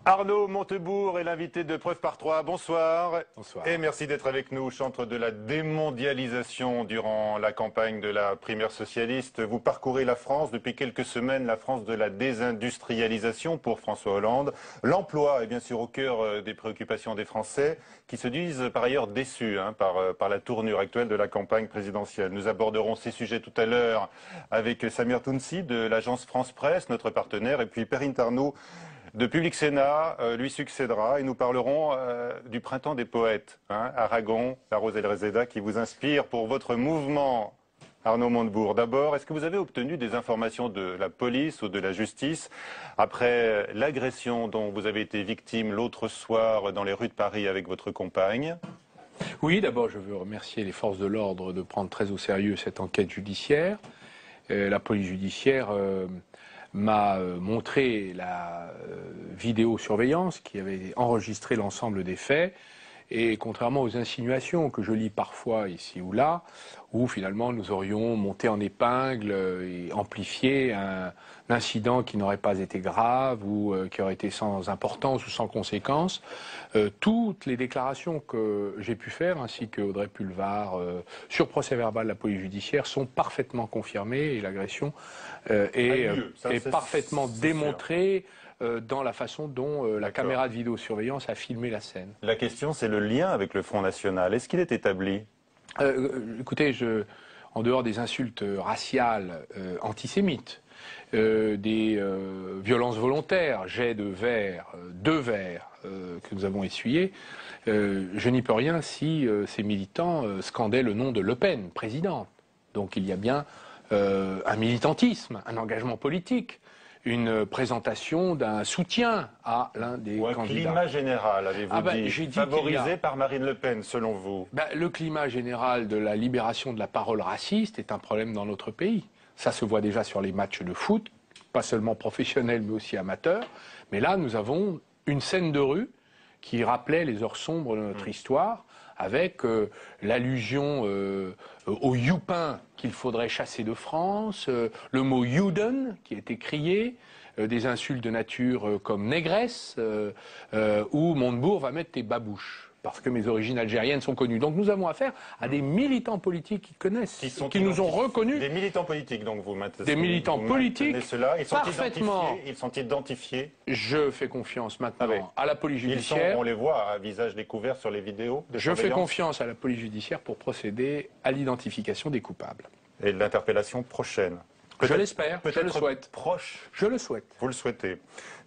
Arnaud Montebourg est l'invité de Preuve par 3. Bonsoir. Bonsoir. Et merci d'être avec nous, chantre de la démondialisation durant la campagne de la primaire socialiste. Vous parcourez la France depuis quelques semaines, la France de la désindustrialisation pour François Hollande. L'emploi est bien sûr au cœur des préoccupations des Français qui se disent par ailleurs déçus par la tournure actuelle de la campagne présidentielle. Nous aborderons ces sujets tout à l'heure avec Samir Tounsi de l'agence France Presse, notre partenaire, et puis Perrine Tarnoud de Public Sénat lui succédera et nous parlerons du printemps des poètes, Aragon, La Rose et le Réséda, qui vous inspire pour votre mouvement. Arnaud Montebourg, d'abord, est-ce que vous avez obtenu des informations de la police ou de la justice après l'agression dont vous avez été victime l'autre soir dans les rues de Paris avec votre compagne? Oui, d'abord, je veux remercier les forces de l'ordre de prendre très au sérieux cette enquête judiciaire. La police judiciaire m'a montré la vidéosurveillance qui avait enregistré l'ensemble des faits. Et contrairement aux insinuations que je lis parfois ici ou là, où finalement nous aurions monté en épingle et amplifié un incident qui n'aurait pas été grave ou qui aurait été sans importance ou sans conséquence, toutes les déclarations que j'ai pu faire, ainsi que Audrey Pulvar, sur procès-verbal de la police judiciaire, sont parfaitement confirmées et l'agression est parfaitement démontrée dans la façon dont la caméra de vidéosurveillance a filmé la scène. La question, c'est le lien avec le Front National. Est-ce qu'il est établi? Écoutez, en dehors des insultes raciales antisémites, des violences volontaires, jets de verre, deux verres que nous avons essuyés, je n'y peux rien si ces militants scandaient le nom de Le Pen, présidente. Donc il y a bien un militantisme, un engagement politique, une présentation d'un soutien à l'un des candidats. Un climat général, avez-vous dit, favorisé par Marine Le Pen, selon vous? Le climat général de la libération de la parole raciste est un problème dans notre pays. Ça se voit déjà sur les matchs de foot, pas seulement professionnels mais aussi amateurs. Mais là, nous avons une scène de rue qui rappelait les heures sombres de notre histoire, avec l'allusion au youpin qu'il faudrait chasser de France, le mot Juden qui a été crié, des insultes de nature comme négresse, ou Montebourg va mettre tes babouches, parce que mes origines algériennes sont connues. Donc nous avons affaire à des militants politiques qui connaissent, qui nous ont reconnus. Des militants politiques, donc vous maintenez. Des militants politiques, parfaitement. Ils sont identifiés. Je fais confiance maintenant à la police judiciaire. On les voit à visage découvert sur les vidéos. Je fais confiance à la police judiciaire pour procéder à l'identification des coupables. Et l'interpellation prochaine. Je l'espère, je le souhaite. Proche. Je le souhaite. Vous le souhaitez.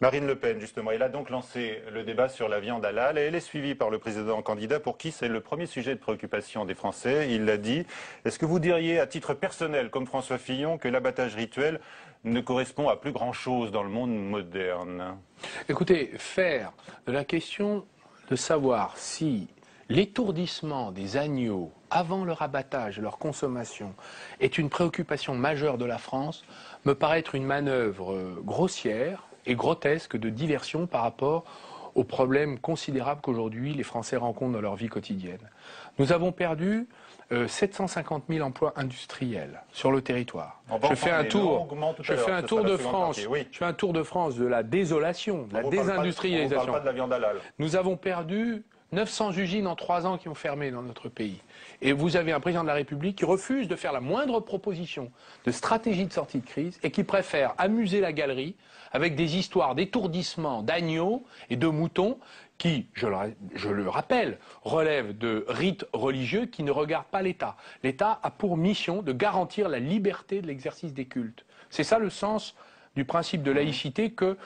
Marine Le Pen, justement, elle a donc lancé le débat sur la viande halal et elle est suivie par le président candidat pour qui c'est le premier sujet de préoccupation des Français. Il l'a dit. Est-ce que vous diriez, à titre personnel, comme François Fillon, que l'abattage rituel ne correspond à plus grand-chose dans le monde moderne? Écoutez, faire de la question de savoir si l'étourdissement des agneaux avant leur abattage et leur consommation est une préoccupation majeure de la France me paraît être une manœuvre grossière et grotesque de diversion par rapport aux problèmes considérables qu'aujourd'hui les Français rencontrent dans leur vie quotidienne. Nous avons perdu 750 000 emplois industriels sur le territoire. Je fais un tour de France de la désolation, de la désindustrialisation. On ne parle pas de la viande halal. Nous avons perdu 900 usines en 3 ans qui ont fermé dans notre pays. Et vous avez un président de la République qui refuse de faire la moindre proposition de stratégie de sortie de crise et qui préfère amuser la galerie avec des histoires d'étourdissement d'agneaux et de moutons qui, je le rappelle, relèvent de rites religieux qui ne regardent pas l'État. L'État a pour mission de garantir la liberté de l'exercice des cultes. C'est ça le sens du principe de laïcité que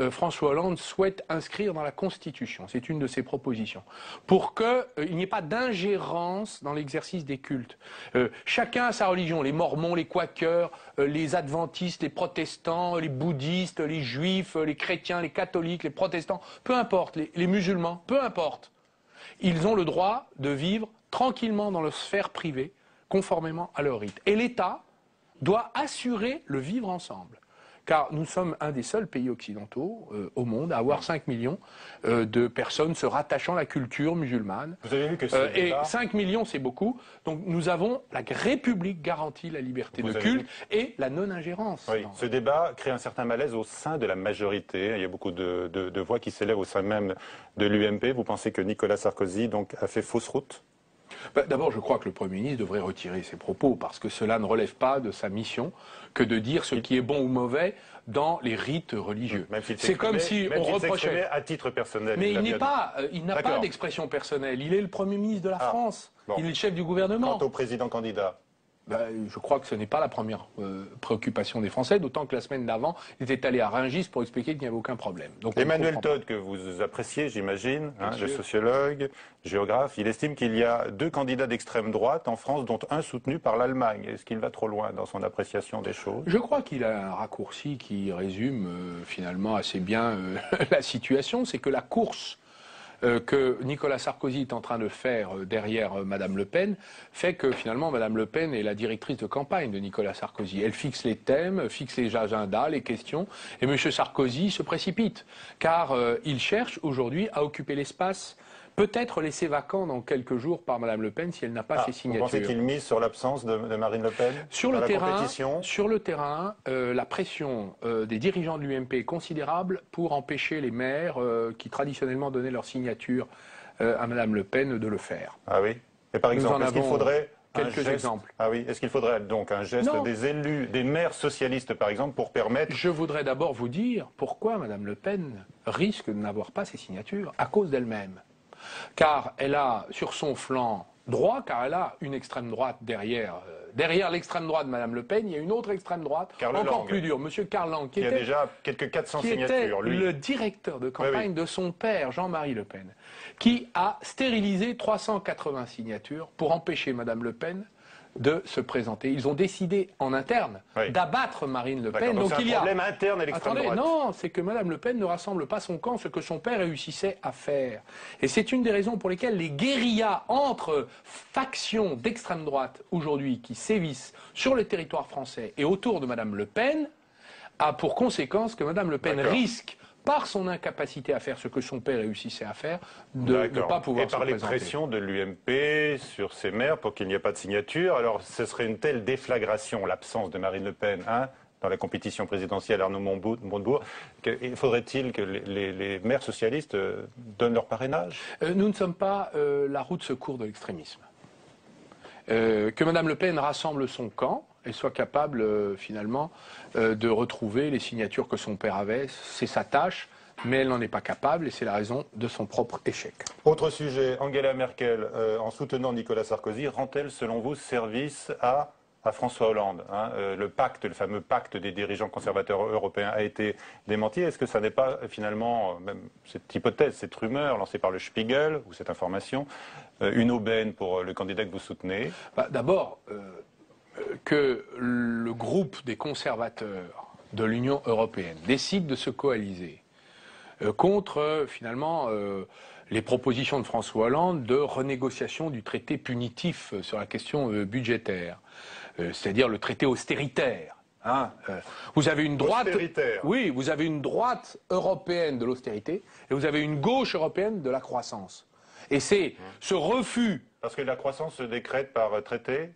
François Hollande souhaite inscrire dans la Constitution. C'est une de ses propositions. Pour qu'il n'y ait pas d'ingérence dans l'exercice des cultes. Chacun a sa religion. Les mormons, les quakers, les adventistes, les protestants, les bouddhistes, les juifs, les chrétiens, les catholiques, les protestants, peu importe, les musulmans, peu importe. Ils ont le droit de vivre tranquillement dans leur sphère privée, conformément à leur rite. Et l'État doit assurer le vivre ensemble. car nous sommes un des seuls pays occidentaux au monde à avoir 5 millions de personnes se rattachant à la culture musulmane. Vous avez vu que et 5 millions, c'est beaucoup. Donc nous avons, la République garantit la liberté de culte et la non-ingérence. Oui, ce débat crée un certain malaise au sein de la majorité. Il y a beaucoup de voix qui s'élèvent au sein même de l'UMP. Vous pensez que Nicolas Sarkozy donc, a fait fausse route ? D'abord, je crois que le Premier ministre devrait retirer ses propos, parce que cela ne relève pas de sa mission que de dire ce qui est bon ou mauvais dans les rites religieux. C'est comme si on reprochait à titre personnel. Mais il n'a pas d'expression personnelle. Il est le Premier ministre de la France. Bon. Il est le chef du gouvernement. Quant au président candidat, je crois que ce n'est pas la première préoccupation des Français, d'autant que la semaine d'avant, il était allé à Rungis pour expliquer qu'il n'y avait aucun problème. Donc, Emmanuel Todd, que vous appréciez, j'imagine, le sociologue, géographe, il estime qu'il y a 2 candidats d'extrême droite en France, dont un soutenu par l'Allemagne. Est-ce qu'il va trop loin dans son appréciation des choses ? Je crois qu'il a un raccourci qui résume finalement assez bien la situation, c'est que la course que Nicolas Sarkozy est en train de faire derrière Madame Le Pen fait que finalement Madame Le Pen est la directrice de campagne de Nicolas Sarkozy. Elle fixe les thèmes, fixe les agendas, les questions, et Monsieur Sarkozy se précipite, car il cherche aujourd'hui à occuper l'espace peut-être laissé vacant dans quelques jours par Madame Le Pen si elle n'a pas ses signatures. Vous pensez qu'il mise sur l'absence de Marine Le Pen sur le terrain, la pression des dirigeants de l'UMP est considérable pour empêcher les maires qui traditionnellement donnaient leur signature à Madame Le Pen de le faire. Ah oui. Et par exemple, est-ce qu'il faudrait quelques exemples. Ah oui. Est-ce qu'il faudrait donc un geste des élus, des maires socialistes par exemple, pour permettre... Je voudrais d'abord vous dire pourquoi Madame Le Pen risque de n'avoir pas ses signatures à cause d'elle-même. Car elle a sur son flanc droit, car elle a une extrême droite derrière. Derrière l'extrême droite de Mme Le Pen, il y a une autre extrême droite, encore plus dure, M. Karl Lang, qui a déjà quelques 400 signatures, lui. Le directeur de campagne de son père, Jean-Marie Le Pen, qui a stérilisé 380 signatures pour empêcher Mme Le Pen de se présenter. Ils ont décidé en interne d'abattre Marine Le Pen. Donc il y a un problème interne à l'extrême droite. Non, c'est que Mme Le Pen ne rassemble pas son camp, ce que son père réussissait à faire. Et c'est une des raisons pour lesquelles les guérillas entre factions d'extrême droite aujourd'hui qui sévissent sur le territoire français et autour de Mme Le Pen a pour conséquence que Mme Le Pen risque, par son incapacité à faire ce que son père réussissait à faire, de ne pas pouvoir se présenter. Et par les pressions de l'UMP sur ses maires pour qu'il n'y ait pas de signature, alors ce serait une telle déflagration, l'absence de Marine Le Pen, dans la compétition présidentielle Arnaud Montebourg, faudrait-il que les maires socialistes donnent leur parrainage ? Nous ne sommes pas la roue de secours de l'extrémisme. Que Mme Le Pen rassemble son camp et soit capable finalement de retrouver les signatures que son père avait, c'est sa tâche, mais elle n'en est pas capable et c'est la raison de son propre échec. Autre sujet, Angela Merkel, en soutenant Nicolas Sarkozy, rend-elle selon vous service à François Hollande, le fameux pacte des dirigeants conservateurs européens a été démenti. Est-ce que ça n'est pas finalement, même cette hypothèse, cette rumeur lancée par le Spiegel, ou cette information, une aubaine pour le candidat que vous soutenez ? D'abord, que le groupe des conservateurs de l'Union européenne décide de se coaliser contre finalement les propositions de François Hollande de renégociation du traité punitif sur la question budgétaire, c'est-à-dire le traité austéritaire. Vous avez une droite, oui, vous avez une droite européenne de l'austérité et vous avez une gauche européenne de la croissance. Et c'est ce refus. Parce que la croissance se décrète par traité.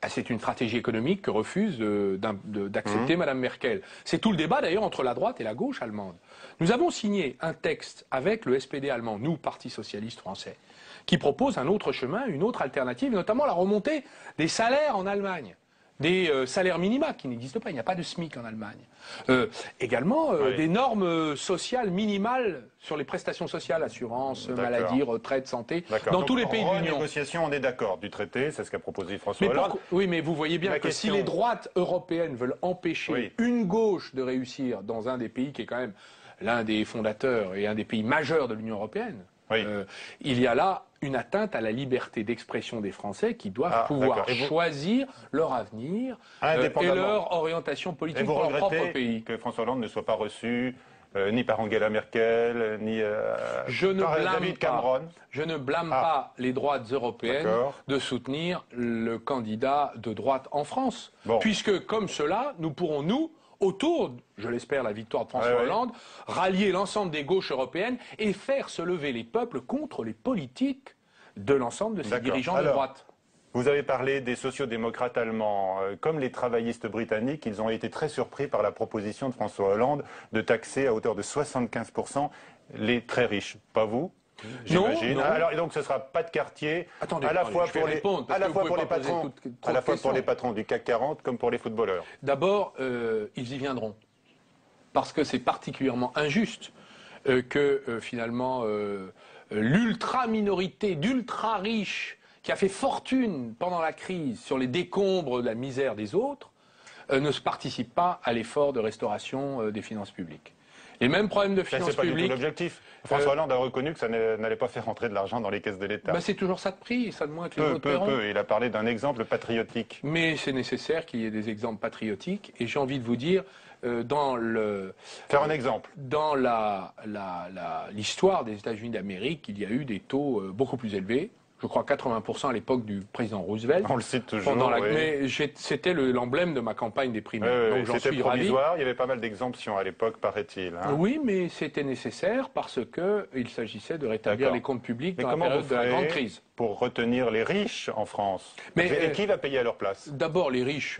C'est une stratégie économique que refuse d'accepter Mme Merkel. C'est tout le débat d'ailleurs entre la droite et la gauche allemande. Nous avons signé un texte avec le SPD allemand, nous, Parti socialiste français, qui propose un autre chemin, une autre alternative, notamment la remontée des salaires en Allemagne. Des salaires minima qui n'existent pas, il n'y a pas de SMIC en Allemagne. Également des normes sociales minimales sur les prestations sociales, assurance, maladie, retraite, santé, dans tous les pays de l'Union. Négociation, on est d'accord du traité, c'est ce qu'a proposé François Hollande. Oui, mais vous voyez bien que si les droites européennes veulent empêcher une gauche de réussir dans un des pays qui est quand même l'un des fondateurs et un des pays majeurs de l'Union européenne, il y a là une atteinte à la liberté d'expression des Français qui doivent pouvoir choisir leur avenir et leur orientation politique pour leur propre pays. Que François Hollande ne soit pas reçu ni par Angela Merkel, ni par David Cameron. Je ne blâme pas les droites européennes de soutenir le candidat de droite en France, puisque comme cela, nous pourrons, nous, autour, je l'espère, la victoire de François Hollande, rallier l'ensemble des gauches européennes et faire se lever les peuples contre les politiques de l'ensemble de ces dirigeants de droite. Vous avez parlé des sociodémocrates allemands. Comme les travaillistes britanniques, ils ont été très surpris par la proposition de François Hollande de taxer à hauteur de 75% les très riches. Pas vous? J'imagine. Alors, et donc, ce ne sera pas de quartier, attendez, à la fois pour les patrons du CAC 40 comme pour les footballeurs. D'abord, ils y viendront. Parce que c'est particulièrement injuste que finalement l'ultra-minorité d'ultra-riches qui a fait fortune pendant la crise sur les décombres de la misère des autres ne se participe pas à l'effort de restauration des finances publiques. Les mêmes problèmes de finances publiques. C'est pas du tout l'objectif. François Hollande a reconnu que ça n'allait pas faire rentrer de l'argent dans les caisses de l'État. C'est toujours ça de prix, ça de moins que les autres paieront. Peu. Il a parlé d'un exemple patriotique. Mais c'est nécessaire qu'il y ait des exemples patriotiques. Et j'ai envie de vous dire, faire un exemple. Dans l'histoire des États-Unis d'Amérique, il y a eu des taux beaucoup plus élevés. Je crois 80% à l'époque du président Roosevelt. On le cite toujours. Mais c'était l'emblème de ma campagne des primaires. Donc j'en suis provisoire. ravi. Il y avait pas mal d'exemptions à l'époque, paraît-il. Oui, mais c'était nécessaire parce qu'il s'agissait de rétablir les comptes publics dans la période de la grande crise. Pour retenir les riches en France. Et qui va payer à leur place? D'abord, les riches,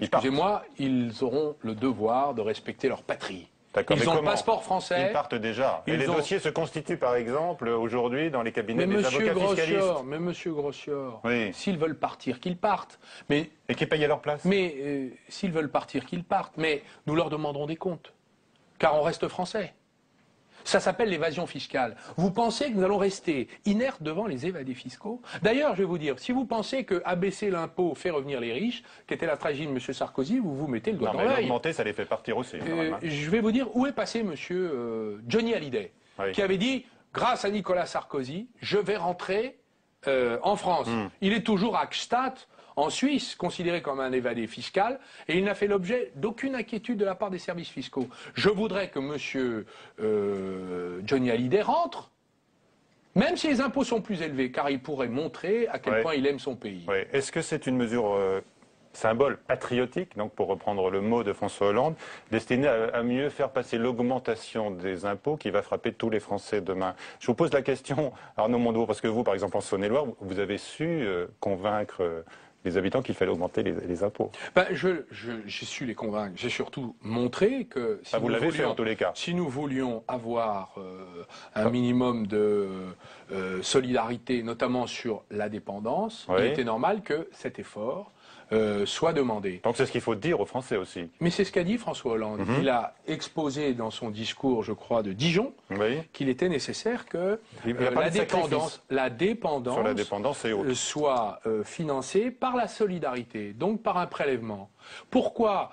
excusez-moi, ils auront le devoir de respecter leur patrie. Ils ont le passeport français. Ils partent déjà. Et les dossiers se constituent, par exemple, aujourd'hui, dans les cabinets des avocats fiscalistes. Mais Monsieur Groschior, oui. S'ils veulent partir, qu'ils partent. Et qui paye à leur place? Mais s'ils veulent partir, qu'ils partent. Mais nous leur demanderons des comptes. Car on reste français. Ça s'appelle l'évasion fiscale. Vous pensez que nous allons rester inertes devant les évadés fiscaux? D'ailleurs, je vais vous dire, si vous pensez que abaisser l'impôt fait revenir les riches, qui était la stratégie de M. Sarkozy, vous vous mettez le doigt dans l'œil. Augmenter, ça les fait partir aussi. Je vais vous dire où est passé M. Johnny Hallyday, qui avait dit, grâce à Nicolas Sarkozy, je vais rentrer en France. Il est toujours à Gstaad, en Suisse, considéré comme un évadé fiscal, et il n'a fait l'objet d'aucune inquiétude de la part des services fiscaux. Je voudrais que M. Johnny Hallyday rentre, même si les impôts sont plus élevés, car il pourrait montrer à quel point il aime son pays. Est-ce que c'est une mesure symbole patriotique, donc pour reprendre le mot de François Hollande, destiné à mieux faire passer l'augmentation des impôts qui va frapper tous les Français demain? Je vous pose la question, Arnaud Montebourg, parce que vous, par exemple, en Saône-et-Loire, vous avez su convaincre les habitants qu'il fallait augmenter les impôts. J'ai su les convaincre. J'ai surtout montré que vous l'avez fait en tous les cas. Si nous voulions avoir un minimum de solidarité, notamment sur la dépendance, il était normal que cet effort soit demandé. Donc c'est ce qu'il faut dire aux Français aussi. Mais c'est ce qu'a dit François Hollande. Il a exposé dans son discours, je crois, de Dijon, qu'il était nécessaire que la dépendance soit financée par la solidarité, donc par un prélèvement. Pourquoi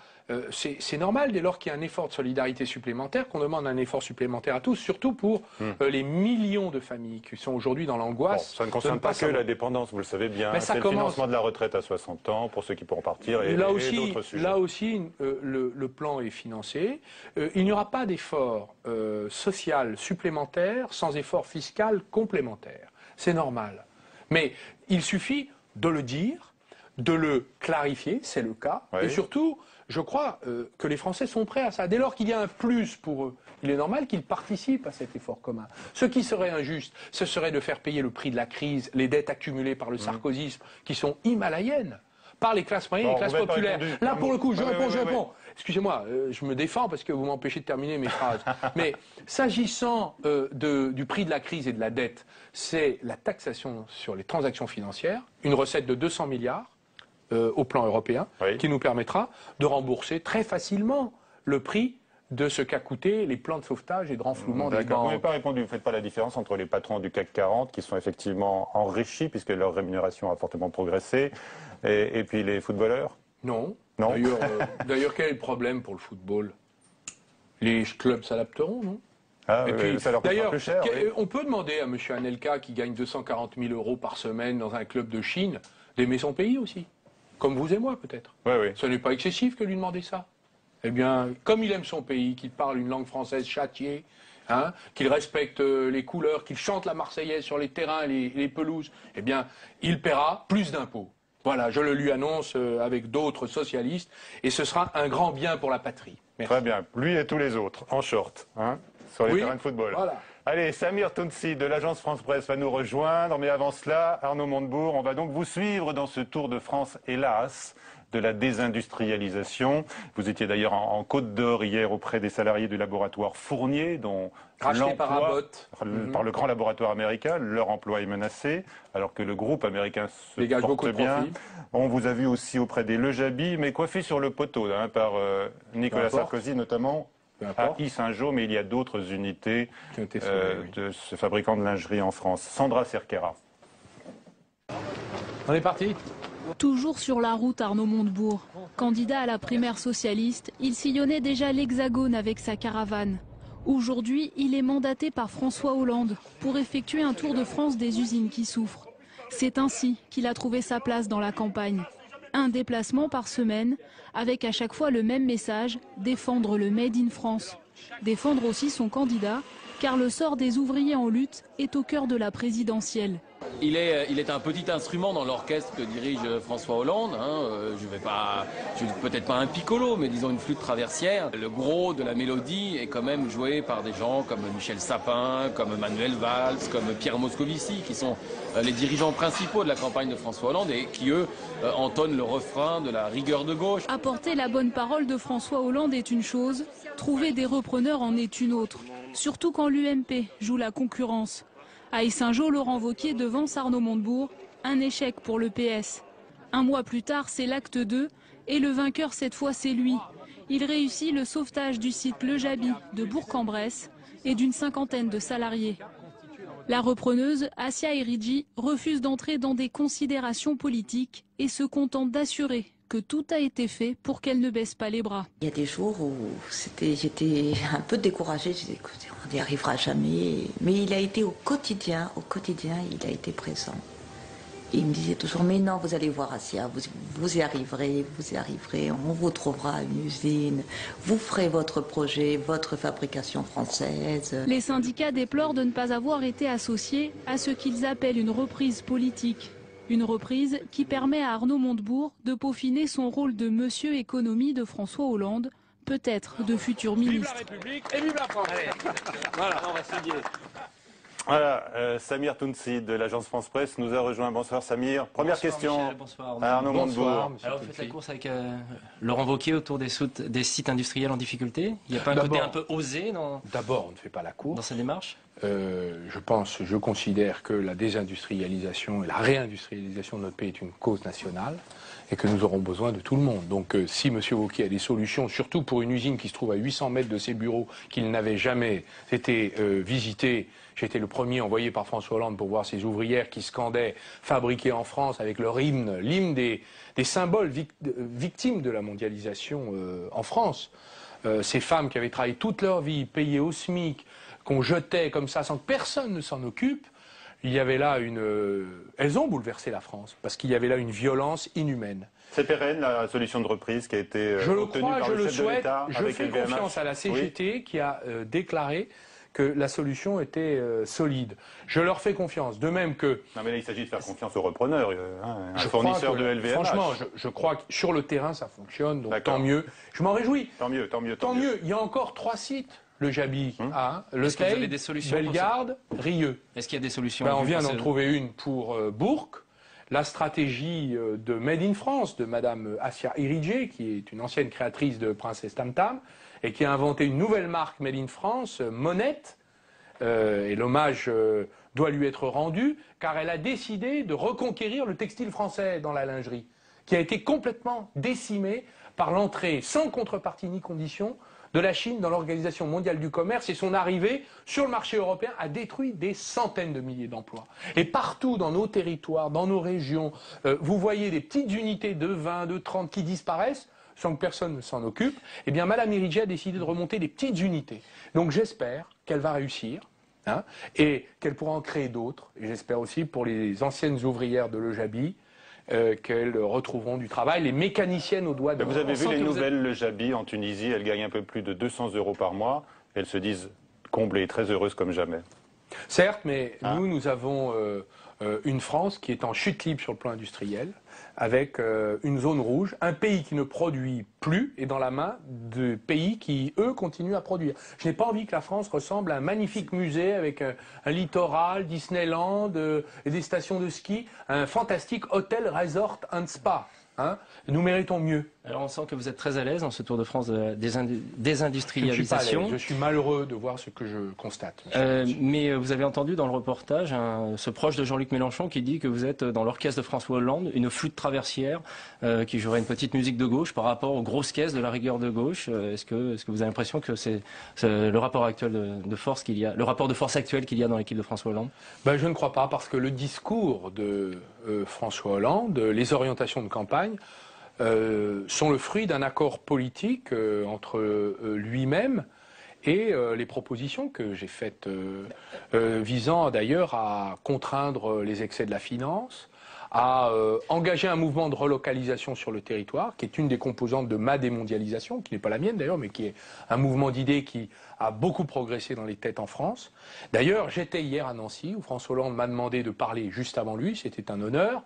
c'est normal dès lors qu'il y a un effort de solidarité supplémentaire, qu'on demande un effort supplémentaire à tous, surtout pour les millions de familles qui sont aujourd'hui dans l'angoisse. Ça ne concerne pas que la dépendance, vous le savez bien. C'est le financement de la retraite à 60 ans pour ceux qui pourront partir et d'autres sujets. Là aussi, le plan est financé. Il n'y aura pas d'effort social supplémentaire sans effort fiscal complémentaire. C'est normal. Mais il suffit de le dire, de le clarifier, c'est le cas, et surtout, je crois que les Français sont prêts à ça. Dès lors qu'il y a un plus pour eux, il est normal qu'ils participent à cet effort commun. Ce qui serait injuste, ce serait de faire payer le prix de la crise, les dettes accumulées par le sarkozysme, qui sont himalayennes, par les classes moyennes et les classes populaires. Là, pour le coup, je réponds. Excusez-moi, je me défends parce que vous m'empêchez de terminer mes phrases. Mais s'agissant du prix de la crise et de la dette, c'est la taxation sur les transactions financières, une recette de 200 milliards, au plan européen, qui nous permettra de rembourser très facilement le prix de ce qu'a coûté les plans de sauvetage et de renflouement des banques. Vous n'avez pas répondu, vous ne faites pas la différence entre les patrons du CAC 40 qui sont effectivement enrichis puisque leur rémunération a fortement progressé et puis les footballeurs? Non. D'ailleurs, quel est le problème pour le football? Les clubs s'adapteront, non? Et puis, ça leur coûtera plus cher. On peut demander à M. Anelka, qui gagne 240 000 € par semaine dans un club de Chine, d'aimer son pays aussi. Comme vous et moi, peut-être. Ce n'est pas excessif que lui demander ça. Eh bien, comme il aime son pays, qu'il parle une langue française châtiée, qu'il respecte les couleurs, qu'il chante la Marseillaise sur les terrains et les pelouses, eh bien, il paiera plus d'impôts. Voilà, je le lui annonce avec d'autres socialistes, et ce sera un grand bien pour la patrie. Merci. Très bien. Lui et tous les autres, en short, hein, sur les terrains de football. Voilà. Allez, Samir Tounsi de l'agence France-Presse va nous rejoindre, mais avant cela, Arnaud Montebourg, on va donc vous suivre dans ce tour de France, hélas, de la désindustrialisation. Vous étiez d'ailleurs en Côte d'Or hier auprès des salariés du laboratoire Fournier, dont racheté par Abbott. Par le grand laboratoire américain, leur emploi est menacé, alors que le groupe américain se dégage porte beaucoup de bien. profit. On vous a vu aussi auprès des Le Jaby, mais coiffé sur le poteau hein, par Nicolas Sarkozy notamment. À Yssingeaux, mais il y a d'autres unités de ce fabricant de lingerie en France. Sandra Cerquera. On est parti. Toujours sur la route, Arnaud Montebourg. Candidat à la primaire socialiste, il sillonnait déjà l'Hexagone avec sa caravane. Aujourd'hui, il est mandaté par François Hollande pour effectuer un tour de France des usines qui souffrent. C'est ainsi qu'il a trouvé sa place dans la campagne. Un déplacement par semaine, avec à chaque fois le même message, défendre le Made in France. Défendre aussi son candidat, car le sort des ouvriers en lutte est au cœur de la présidentielle. Il est un petit instrument dans l'orchestre que dirige François Hollande. Je suis peut-être pas un piccolo, mais disons une flûte traversière. Le gros de la mélodie est quand même joué par des gens comme Michel Sapin, comme Manuel Valls, comme Pierre Moscovici, qui sont les dirigeants principaux de la campagne de François Hollande et qui, eux, entonnent le refrain de la rigueur de gauche. Apporter la bonne parole de François Hollande est une chose, trouver des repreneurs en est une autre. Surtout quand l'UMP joue la concurrence. À Yssingeaux, Laurent Wauquiez devance Arnaud Montebourg, un échec pour le PS. Un mois plus tard, c'est l'acte 2 et le vainqueur cette fois c'est lui. Il réussit le sauvetage du site Le Jaby de Bourg-en-Bresse et d'une cinquantaine de salariés. La repreneuse, Assia Eridji, refuse d'entrer dans des considérations politiques et se contente d'assurer que tout a été fait pour qu'elle ne baisse pas les bras. Il y a des jours où j'étais un peu découragée, je disais on n'y arrivera jamais. Mais il a été au quotidien, il a été présent. Et il me disait toujours, mais non, vous allez voir Assia, vous y arriverez, on vous trouvera une usine, vous ferez votre projet, votre fabrication française. Les syndicats déplorent de ne pas avoir été associés à ce qu'ils appellent une reprise politique. Une reprise qui permet à Arnaud Montebourg de peaufiner son rôle de monsieur économie de François Hollande, peut-être de futur ministre. Vive la République et vive la France. Voilà, on va signer. Voilà, Samir Tounsi de l'agence France-Presse nous a rejoint. Bonsoir Samir. Première question Michel, bonsoir, à Arnaud Montebourg. Alors vous faites la course avec Laurent Wauquiez autour des sites industriels en difficulté. Il n'y a pas un côté un peu osé dans... D'abord, on ne fait pas la course. Dans sa démarche. Je considère que la désindustrialisation et la réindustrialisation de notre pays est une cause nationale et que nous aurons besoin de tout le monde. Donc si M. Wauquiez a des solutions, surtout pour une usine qui se trouve à 800 mètres de ses bureaux, qu'il n'avait jamais été visité, j'étais le premier envoyé par François Hollande pour voir ces ouvrières qui scandaient « Fabriqué en France » avec leur hymne, l'hymne des symboles victimes de la mondialisation en France. Ces femmes qui avaient travaillé toute leur vie, payées au SMIC, qu'on jetait comme ça sans que personne ne s'en occupe, il y avait là elles ont bouleversé la France, parce qu'il y avait là une violence inhumaine. C'est pérenne la solution de reprise qui a été obtenue par le chef de l'État avec LVMH. Je fais confiance à la CGT qui a déclaré que la solution était solide. Je leur fais confiance. De même que... Non mais là il s'agit de faire confiance aux repreneurs, un fournisseur de LVMH. Franchement, je crois que sur le terrain ça fonctionne, donc tant mieux. Je m'en réjouis. Tant mieux. Il y a encore 3 sites. Le Jaby, Le Teil, Bellegarde, Rieux. Est-ce qu'il y a des solutions? On vient d'en trouver une pour Bourg. La stratégie de Made in France de Madame Assia Eridji, qui est une ancienne créatrice de Princesse Tam Tam, et qui a inventé une nouvelle marque Made in France, Monette. Et l'hommage doit lui être rendu, car elle a décidé de reconquérir le textile français dans la lingerie, qui a été complètement décimé par l'entrée sans contrepartie ni condition de la Chine dans l'Organisation mondiale du commerce, et son arrivée sur le marché européen a détruit des centaines de milliers d'emplois. Et partout dans nos territoires, dans nos régions, vous voyez des petites unités de 20, de 30 qui disparaissent sans que personne ne s'en occupe. Eh bien, Madame Eridji a décidé de remonter des petites unités. Donc j'espère qu'elle va réussir et qu'elle pourra en créer d'autres. Et j'espère aussi pour les anciennes ouvrières de Le Jaby, qu'elles retrouveront du travail, les mécaniciennes aux doigts de... Vous avez vu les nouvelles Le Jaby en Tunisie, elles gagnent un peu plus de 200 € par mois, elles se disent comblées, très heureuses comme jamais. Certes, mais nous avons une France qui est en chute libre sur le plan industriel, avec une zone rouge, un pays qui ne produit plus est dans la main de pays qui, eux, continuent à produire. Je n'ai pas envie que la France ressemble à un magnifique musée avec un littoral, Disneyland, et des stations de ski, un fantastique hôtel, resort and spa. Hein, nous méritons mieux. Alors on sent que vous êtes très à l'aise dans ce Tour de France de désindustrialisation. Je ne suis pas à l'aise. Je suis malheureux de voir ce que je constate. Mais vous avez entendu dans le reportage ce proche de Jean-Luc Mélenchon qui dit que vous êtes dans l'orchestre de François Hollande, une flûte traversière qui jouerait une petite musique de gauche par rapport aux grosses caisses de la rigueur de gauche. Est-ce que vous avez l'impression que c'est le rapport actuel de force qu'il y a, le rapport de force actuel qu'il y a dans l'équipe de François Hollande? Ben, je ne crois pas, parce que le discours de François Hollande, les orientations de campagne, sont le fruit d'un accord politique entre lui-même et les propositions que j'ai faites, visant d'ailleurs à contraindre les excès de la finance, à engager un mouvement de relocalisation sur le territoire, qui est une des composantes de ma démondialisation, qui n'est pas la mienne d'ailleurs, mais qui est un mouvement d'idées qui a beaucoup progressé dans les têtes en France. D'ailleurs, j'étais hier à Nancy, où François Hollande m'a demandé de parler juste avant lui, c'était un honneur.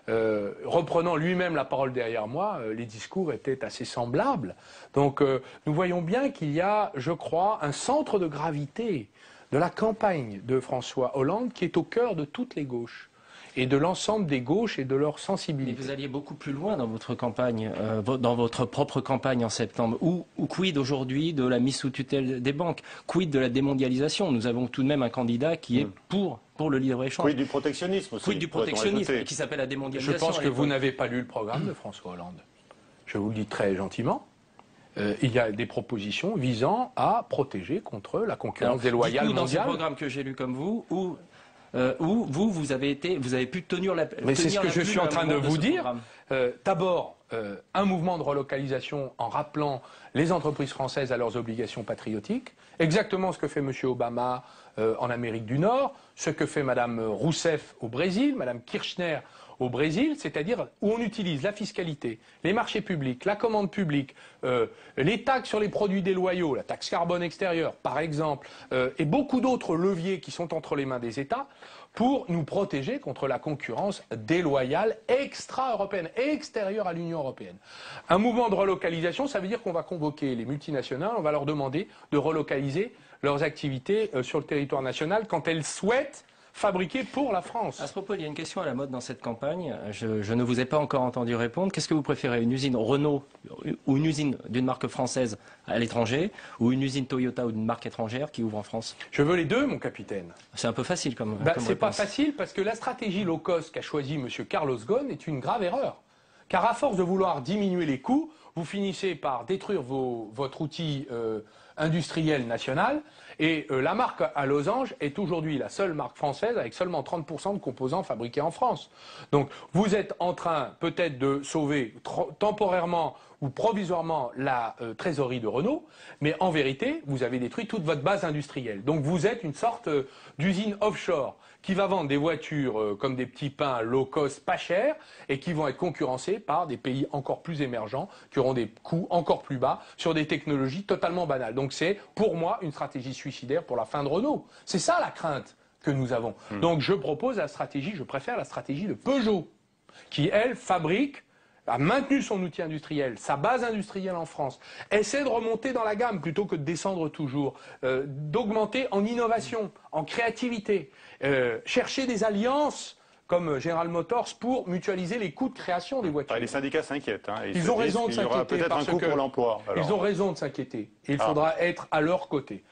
Reprenant lui-même la parole derrière moi, les discours étaient assez semblables. Donc nous voyons bien qu'il y a, je crois, un centre de gravité de la campagne de François Hollande qui est au cœur de toutes les gauches et de l'ensemble des gauches et de leur sensibilité. Mais vous alliez beaucoup plus loin dans votre campagne, dans votre propre campagne en septembre. Ou quid aujourd'hui de la mise sous tutelle des banques? Quid de la démondialisation? Nous avons tout de même un candidat qui est pour le libre-échange. Quid du protectionnisme aussi. Quid du protectionnisme, et qui s'appelle la démondialisation. Je pense que vous n'avez pas lu le programme de François Hollande. Je vous le dis très gentiment. Il y a des propositions visant à protéger contre la concurrence déloyale mondiale. Dans ce programme que j'ai lu comme vous, où vous avez pu tenir la. Mais c'est ce que je suis en train de vous dire. D'abord, un mouvement de relocalisation en rappelant les entreprises françaises à leurs obligations patriotiques, exactement ce que fait M. Obama en Amérique du Nord, ce que fait Mme Rousseff au Brésil, Mme Kirchner au Brésil, c'est-à-dire où on utilise la fiscalité, les marchés publics, la commande publique, les taxes sur les produits déloyaux, la taxe carbone extérieure par exemple, et beaucoup d'autres leviers qui sont entre les mains des États pour nous protéger contre la concurrence déloyale extra-européenne, extérieure à l'Union européenne. Un mouvement de relocalisation, ça veut dire qu'on va convoquer les multinationales, on va leur demander de relocaliser leurs activités sur le territoire national quand elles souhaitent fabriquer pour la France. À ce propos, il y a une question à la mode dans cette campagne. Je ne vous ai pas encore entendu répondre. Qu'est-ce que vous préférez, une usine Renault ou une usine d'une marque française à l'étranger, ou une usine Toyota ou d'une marque étrangère qui ouvre en France? Je veux les deux, mon capitaine. C'est un peu facile comme c'est pas facile parce que la stratégie low cost qu'a choisie M. Carlos Ghosn est une grave erreur. Car à force de vouloir diminuer les coûts, vous finissez par détruire votre outil industriel national. Et la marque à losange est aujourd'hui la seule marque française avec seulement 30% de composants fabriqués en France. Donc vous êtes en train peut-être de sauver temporairement ou provisoirement la trésorerie de Renault, mais en vérité, vous avez détruit toute votre base industrielle. Donc vous êtes une sorte d'usine offshore qui va vendre des voitures comme des petits pains low cost pas chers et qui vont être concurrencés par des pays encore plus émergents qui auront des coûts encore plus bas sur des technologies totalement banales. Donc c'est pour moi une stratégie suicidaire pour la fin de Renault. C'est ça la crainte que nous avons. Donc je préfère la stratégie de Peugeot qui, elle, a maintenu son outil industriel, sa base industrielle en France, essaie de remonter dans la gamme plutôt que de descendre toujours, d'augmenter en innovation, en créativité, chercher des alliances comme General Motors pour mutualiser les coûts de création des voitures. Les syndicats s'inquiètent. Ils ont raison de s'inquiéter. Il y aura peut-être un coût pour l'emploi. Ils ont raison de s'inquiéter. Et il faudra être à leur côté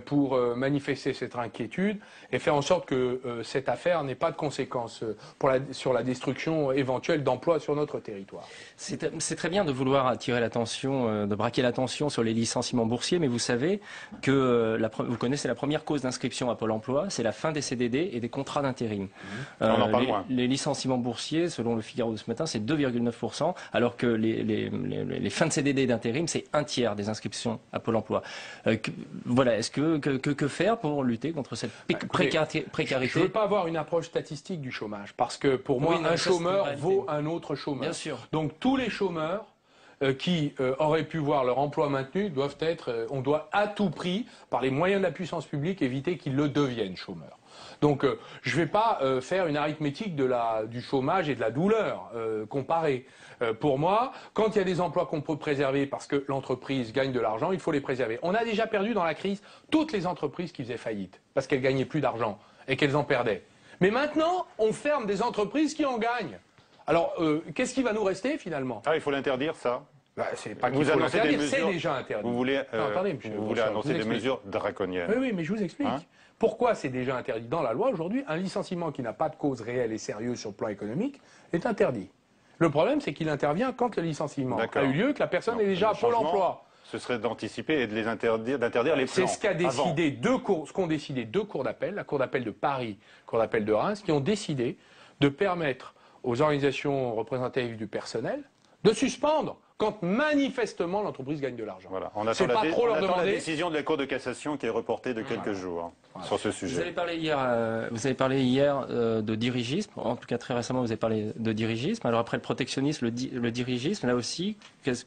pour manifester cette inquiétude et faire en sorte que cette affaire n'ait pas de conséquences sur la destruction éventuelle d'emplois sur notre territoire. C'est très bien de vouloir attirer l'attention, de braquer l'attention sur les licenciements boursiers, mais vous savez que vous connaissez la première cause d'inscription à Pôle emploi, c'est la fin des CDD et des contrats d'intérim. On en parle moins. Les licenciements boursiers, selon le Figaro de ce matin, c'est 2,9%, alors que les fins de CDD et d'intérim, c'est un tiers des inscriptions à Pôle emploi. Voilà. Que faire pour lutter contre cette précarité? Je ne veux pas avoir une approche statistique du chômage, parce que pour moi, un chômeur vaut un autre chômeur. Bien sûr. Donc tous les chômeurs qui auraient pu voir leur emploi maintenu doivent être, on doit à tout prix, par les moyens de la puissance publique, éviter qu'ils le deviennent chômeurs. Donc je ne vais pas faire une arithmétique du chômage et de la douleur comparée. Pour moi, quand il y a des emplois qu'on peut préserver parce que l'entreprise gagne de l'argent, il faut les préserver. On a déjà perdu dans la crise toutes les entreprises qui faisaient faillite parce qu'elles gagnaient plus d'argent et qu'elles en perdaient. Mais maintenant, on ferme des entreprises qui en gagnent. Alors, qu'est-ce qui va nous rester finalement? Ah, il faut l'interdire, ça? C'est pas qu'il Vous faut annoncez des l'interdire, c'est mesures. déjà interdit. Vous voulez, Non, attendez, monsieur, vous voulez annoncer des mesures draconiennes. Oui, mais je vous explique. Hein? Pourquoi c'est déjà interdit dans la loi aujourd'hui? Un licenciement qui n'a pas de cause réelle et sérieuse sur le plan économique est interdit. Le problème, c'est qu'il intervient quand le licenciement a eu lieu, que la personne est déjà à Pôle emploi. Ce serait d'anticiper et de les interdire, d'interdire les plans. C'est ce qu'a décidé ce qu'ont décidé deux cours d'appel, la Cour d'appel de Paris, la Cour d'appel de Reims, qui ont décidé de permettre aux organisations représentatives du personnel de suspendre quand manifestement l'entreprise gagne de l'argent. Voilà. On C'est attend, pas trop leur la demander. décision de la Cour de cassation qui est reportée de quelques jours sur ce sujet. Vous avez parlé hier de dirigisme, en tout cas très récemment vous avez parlé de dirigisme. Alors après le protectionnisme, le dirigisme, là aussi, qu'est-ce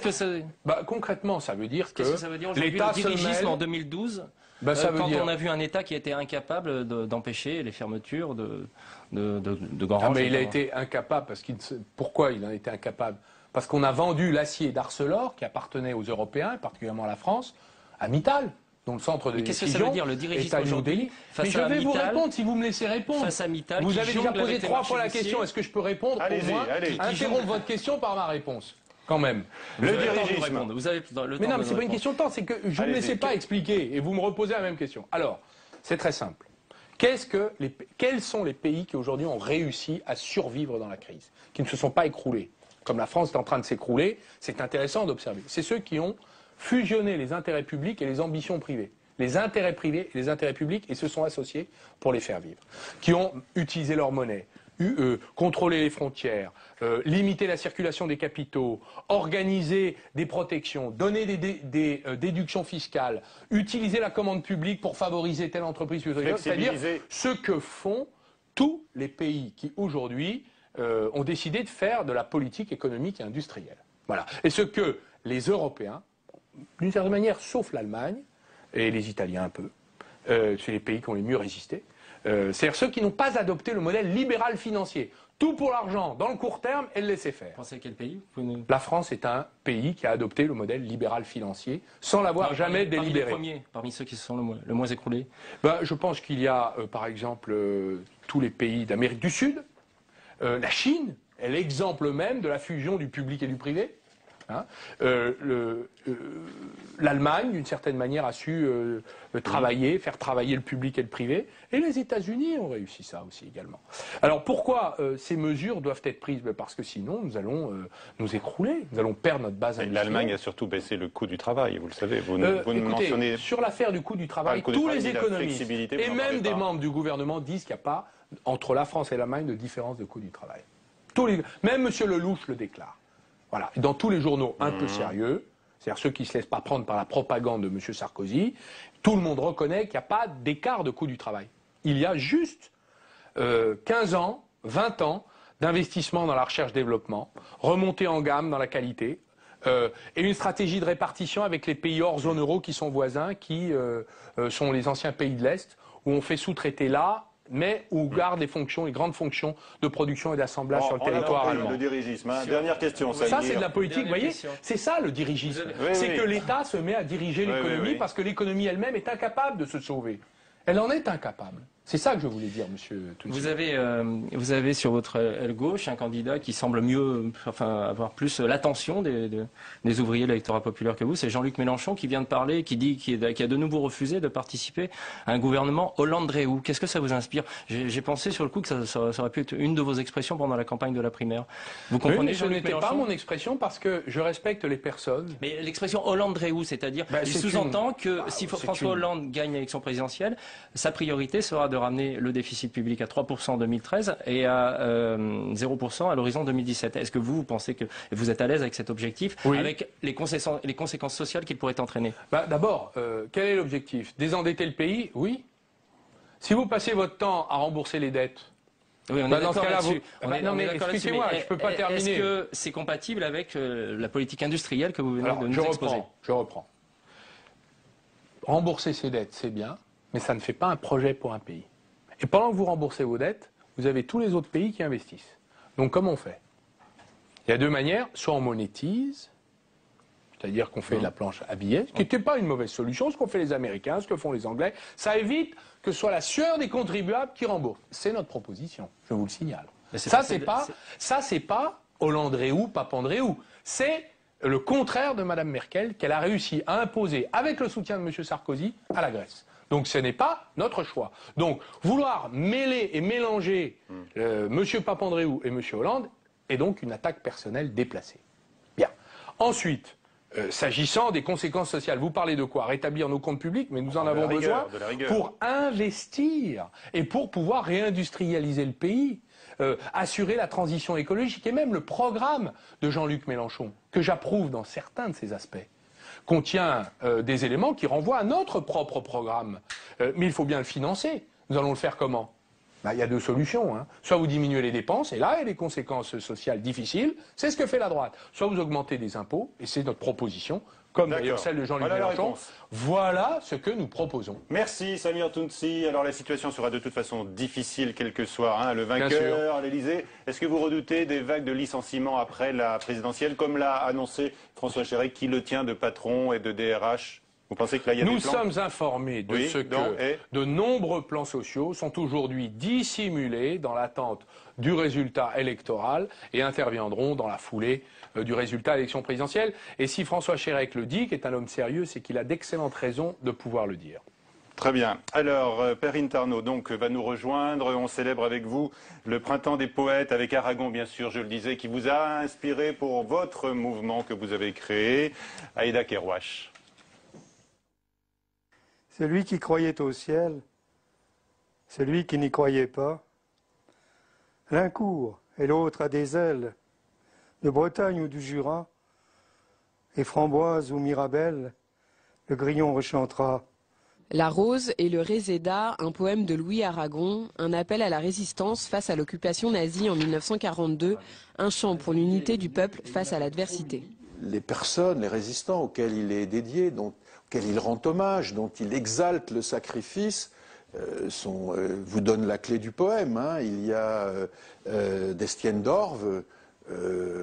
que ça... concrètement, ça veut dire que, ça veut dire aujourd'hui, l'État le dirigisme se mêle... en 2012 ça veut quand dire... on a vu un État qui était incapable d'empêcher les fermetures de grands rangs. Mais il a été incapable, pourquoi il en a été incapable? Parce qu'on a vendu l'acier d'Arcelor, qui appartenait aux Européens, et particulièrement à la France, à Mittal, dont le centre de décision. Qu'est-ce que ça veut dire, le dirigisme aujourd'hui? Mais je vais vous répondre si vous me laissez répondre. Face à Mittal, vous avez déjà posé 3 fois la question, est-ce que je peux répondre? Allez-y, au moins, allez. interrompre votre question par ma réponse. Quand même. Le dirigisme. Vous avez le temps. Mais non, mais c'est pas une question de temps, c'est que je ne me laissais pas expliquer et vous me reposez la même question. Alors, c'est très simple. Quels sont les pays qui aujourd'hui ont réussi à survivre dans la crise, qui ne se sont pas écroulés? Comme la France est en train de s'écrouler, c'est intéressant d'observer. C'est ceux qui ont fusionné les intérêts publics et les ambitions privées. Les intérêts privés et les intérêts publics et se sont associés pour les faire vivre. Qui ont utilisé leur monnaie, contrôler les frontières, limiter la circulation des capitaux, organiser des protections, donner des déductions fiscales, utiliser la commande publique pour favoriser telle entreprise, c'est-à-dire ce que font tous les pays qui aujourd'hui ont décidé de faire de la politique économique et industrielle. Voilà. Et ce que les Européens, d'une certaine manière, sauf l'Allemagne et les Italiens un peu, c'est les pays qui ont le mieux résisté, c'est-à-dire ceux qui n'ont pas adopté le modèle libéral financier. Tout pour l'argent, dans le court terme, et le laisser faire. Vous pensez à quel pays? La France est un pays qui a adopté le modèle libéral financier sans l'avoir jamais délibéré. Parmi ceux qui se sont le moins écroulés? Je pense qu'il y a, par exemple, tous les pays d'Amérique du Sud. La Chine est l'exemple même de la fusion du public et du privé. Hein. L'Allemagne, d'une certaine manière, a su faire travailler le public et le privé. Et les États-Unis ont réussi ça aussi également. Alors pourquoi ces mesures doivent être prises? Parce que sinon, nous allons nous écrouler. Nous allons perdre notre base industrielle. L'Allemagne a surtout baissé le coût du travail, vous le savez. Vous écoutez, mentionnez... Sur l'affaire du coût du travail, tous les économistes et même des membres du gouvernement disent qu'il n'y a pas, entre la France et l'Allemagne, de différence de coût du travail. Même M. Lelouch le déclare. Voilà. Dans tous les journaux un peu sérieux, c'est-à-dire ceux qui ne se laissent pas prendre par la propagande de M. Sarkozy, tout le monde reconnaît qu'il n'y a pas d'écart de coût du travail. Il y a juste 15 ans, 20 ans d'investissement dans la recherche-développement, remontée en gamme dans la qualité, et une stratégie de répartition avec les pays hors zone euro qui sont voisins, qui sont les anciens pays de l'Est, où on fait sous-traiter là, mais où on garde les grandes fonctions de production et d'assemblage sur le territoire allemand. Le dirigisme. Dernière question. Ça, c'est de la politique, vous voyez. C'est ça, le dirigisme. C'est que l'État se met à diriger l'économie parce que l'économie elle-même est incapable de se sauver. Elle en est incapable. C'est ça que je voulais dire, monsieur Tounzi. Vous avez sur votre aile gauche un candidat qui semble avoir plus l'attention des ouvriers de l'électorat populaire que vous. C'est Jean-Luc Mélenchon qui vient de parler, qui a de nouveau refusé de participer à un gouvernement Hollande-Dréhou. Qu'est-ce que ça vous inspire? J'ai pensé sur le coup que ça aurait pu être une de vos expressions pendant la campagne de la primaire. Vous comprenez, mais ce n'était pas mon expression parce que je respecte les personnes. Mais l'expression Hollande-Dréhou, c'est-à-dire, il sous-entend que si François Hollande gagne l'élection présidentielle, sa priorité sera de ramener le déficit public à 3% en 2013 et à 0% à l'horizon 2017. Est-ce que vous pensez que vous êtes à l'aise avec cet objectif, avec les conséquences sociales qu'il pourrait entraîner? D'abord, quel est l'objectif? Désendetter le pays? Oui. Si vous passez votre temps à rembourser les dettes, Oui, on Bah, est dans ce d'accord cas-là, là-dessus. non, mais expliquez-moi, je peux pas terminer. Est-ce que c'est compatible avec la politique industrielle que vous venez de nous exposer? Je reprends. Rembourser ses dettes, c'est bien, mais ça ne fait pas un projet pour un pays. Et pendant que vous remboursez vos dettes, vous avez tous les autres pays qui investissent. Donc comment on fait? Il y a deux manières, soit on monétise, c'est-à-dire qu'on fait la planche à billets, ce qui n'était pas une mauvaise solution, ce qu'ont fait les Américains, ce que font les Anglais. Ça évite que ce soit la sueur des contribuables qui rembourse. C'est notre proposition, je vous le signale. Ça, c'est pas Hollande-Réou, Papandréou. C'est le contraire de Mme Merkel qu'elle a réussi à imposer, avec le soutien de M. Sarkozy, à la Grèce. Donc ce n'est pas notre choix. Donc vouloir mêler et mélanger M. Papandréou et M. Hollande est donc une attaque personnelle déplacée. Bien. Ensuite, s'agissant des conséquences sociales, vous parlez de quoi? Rétablir nos comptes publics, mais nous en avons besoin pour investir et pour pouvoir réindustrialiser le pays, assurer la transition écologique et même le programme de Jean-Luc Mélenchon, que j'approuve dans certains de ses aspects, contient des éléments qui renvoient à notre propre programme. Mais il faut bien le financer. Nous allons le faire comment? Il y a deux solutions. Soit vous diminuez les dépenses, et là, il y a des conséquences sociales difficiles. C'est ce que fait la droite. Soit vous augmentez des impôts, et c'est notre proposition, comme d'ailleurs celle de Jean-Luc Mélenchon. Voilà ce que nous proposons. Merci Samir Tounsi. Alors la situation sera de toute façon difficile, quel que soit le vainqueur à l'Elysée. Est-ce que vous redoutez des vagues de licenciements après la présidentielle, comme l'a annoncé François Chérèque, qui le tient de patron et de DRH? Vous pensez que là, il y a des plans? Nous sommes informés de ce que de nombreux plans sociaux sont aujourd'hui dissimulés dans l'attente du résultat électoral et interviendront dans la foulée du résultat de l'élection présidentielle. Et si François Chérèque le dit, qui est un homme sérieux, c'est qu'il a d'excellentes raisons de pouvoir le dire. Très bien. Alors, Perrine Tarnaud donc, va nous rejoindre. On célèbre avec vous le Printemps des poètes avec Aragon, bien sûr, je le disais, qui vous a inspiré pour votre mouvement que vous avez créé. Aïda Kerouache. Celui qui croyait au ciel, celui qui n'y croyait pas. L'un court et l'autre a des ailes, de Bretagne ou du Jura, et Framboise ou Mirabelle, le grillon rechantera. La Rose et le Réséda, un poème de Louis Aragon, un appel à la résistance face à l'occupation nazie en 1942, un chant pour l'unité du peuple face à l'adversité. Les personnes, les résistants auxquels il est dédié, auxquels il rend hommage, dont il exalte le sacrifice, vous donne la clé du poème. Il y a d'Estienne d'Orve,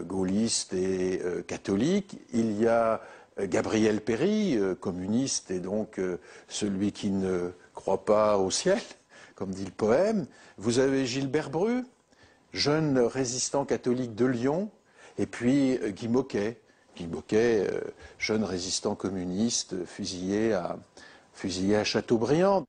gaulliste et catholique. Il y a Gabriel Péry, communiste et donc celui qui ne croit pas au ciel, comme dit le poème. Vous avez Gilbert Bru, jeune résistant catholique de Lyon, et puis Guy Moquet. Guy Moquet, jeune résistant communiste, fusillé à Chateaubriand.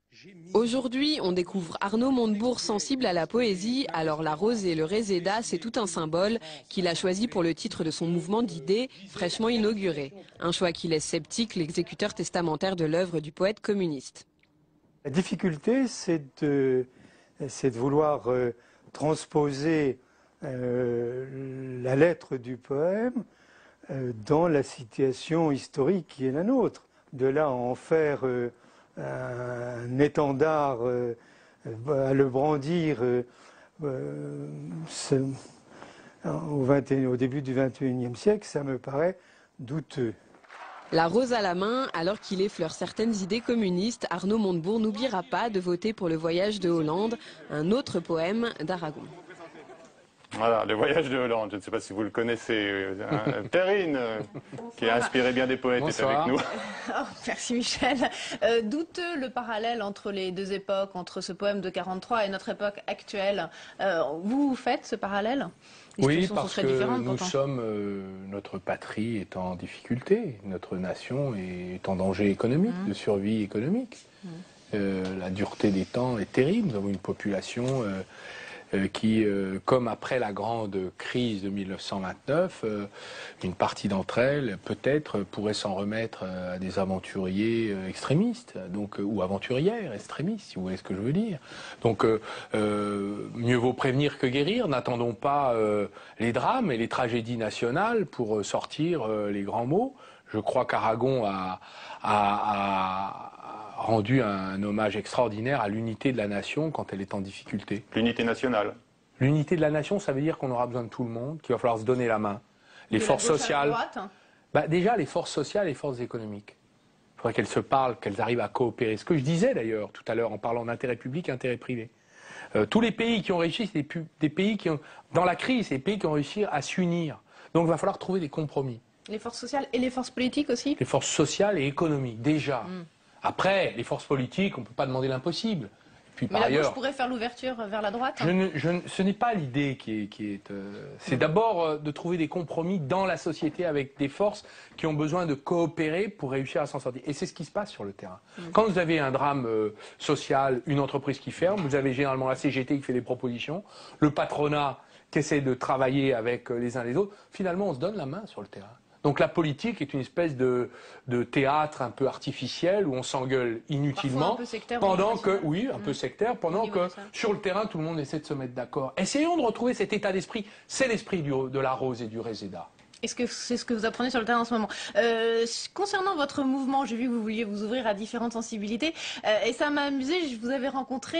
Aujourd'hui, on découvre Arnaud Montebourg sensible à la poésie, alors La Rose et le Réséda, c'est tout un symbole qu'il a choisi pour le titre de son mouvement d'idées, fraîchement inauguré. Un choix qui laisse sceptique l'exécuteur testamentaire de l'œuvre du poète communiste. La difficulté, c'est de vouloir transposer la lettre du poème dans la situation historique qui est la nôtre. De là à en faire un étendard, à le brandir au début du XXIe siècle, ça me paraît douteux. La Rose à la main, alors qu'il effleure certaines idées communistes, Arnaud Montebourg n'oubliera pas de voter pour Le Voyage de Hollande, un autre poème d'Aragon. Voilà, Le Voyage de Hollande, je ne sais pas si vous le connaissez. Perrine, qui a inspiré bien des poètes, est avec nous. Merci Michel. Douteux le parallèle entre les deux époques, entre ce poème de 43 et notre époque actuelle. Vous faites ce parallèle? Oui, parce que nous sommes, notre patrie est en difficulté, notre nation est en danger économique, de survie économique. La dureté des temps est terrible, nous avons une population qui, comme après la grande crise de 1929, une partie d'entre elles, peut-être, pourrait s'en remettre à des aventuriers extrémistes, donc, ou aventurières extrémistes, si vous voyez ce que je veux dire. Donc, mieux vaut prévenir que guérir. N'attendons pas les drames et les tragédies nationales pour sortir les grands mots. Je crois qu'Aragon a rendu un hommage extraordinaire à l'unité de la nation quand elle est en difficulté. L'unité nationale. L'unité de la nation, ça veut dire qu'on aura besoin de tout le monde, qu'il va falloir se donner la main. Les forces sociales, déjà les forces sociales et les forces économiques. Il faudrait qu'elles se parlent, qu'elles arrivent à coopérer. Ce que je disais d'ailleurs tout à l'heure en parlant d'intérêt public et intérêt privé. Tous les pays qui ont réussi, c'est des pays qui ont, dans la crise, c'est des pays qui ont réussi à s'unir. Donc il va falloir trouver des compromis. Les forces sociales et les forces politiques aussi? Les forces sociales et économiques, déjà. Après, les forces politiques, on ne peut pas demander l'impossible. Puis, mais la gauche pourrait faire l'ouverture vers la droite? Ce n'est pas l'idée qui est... c'est d'abord de trouver des compromis dans la société avec des forces qui ont besoin de coopérer pour réussir à s'en sortir. Et c'est ce qui se passe sur le terrain. Quand vous avez un drame social, une entreprise qui ferme, vous avez généralement la CGT qui fait des propositions, le patronat qui essaie de travailler avec les uns les autres. Finalement, on se donne la main sur le terrain. Donc la politique est une espèce de théâtre un peu artificiel où on s'engueule inutilement, un peu sectaire, pendant que, oui, un peu sectaire, pendant que sur le terrain tout le monde essaie de se mettre d'accord. Essayons de retrouver cet état d'esprit. C'est l'esprit de la Rose et du Réséda. Est-ce que c'est ce que vous apprenez sur le terrain en ce moment? Concernant votre mouvement, j'ai vu que vous vouliez vous ouvrir à différentes sensibilités et ça m'a amusé. Vous avez rencontré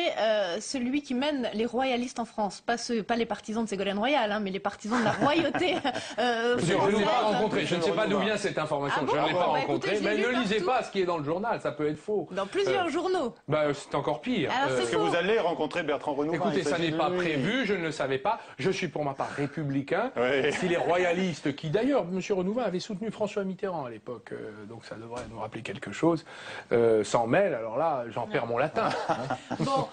celui qui mène les royalistes en France, pas les partisans de Ségolène Royal, hein, mais les partisans de la royauté. Je ne l'ai pas rencontré. Je ne sais pas d'où vient cette information. Je ne l'ai pas rencontré. Mais ne lisez pas ce qui est dans le journal. Ça peut être faux. Dans plusieurs journaux. C'est encore pire. Est-ce que vous allez rencontrer Bertrand Renouvier? Écoutez, ça n'est pas prévu. Je ne le savais pas. Je suis pour ma part républicain. Si les royalistes qui d'ailleurs, M. Renouvin avait soutenu François Mitterrand à l'époque, donc ça devrait nous rappeler quelque chose, s'en mêle, alors là, j'en perds mon latin. Bon,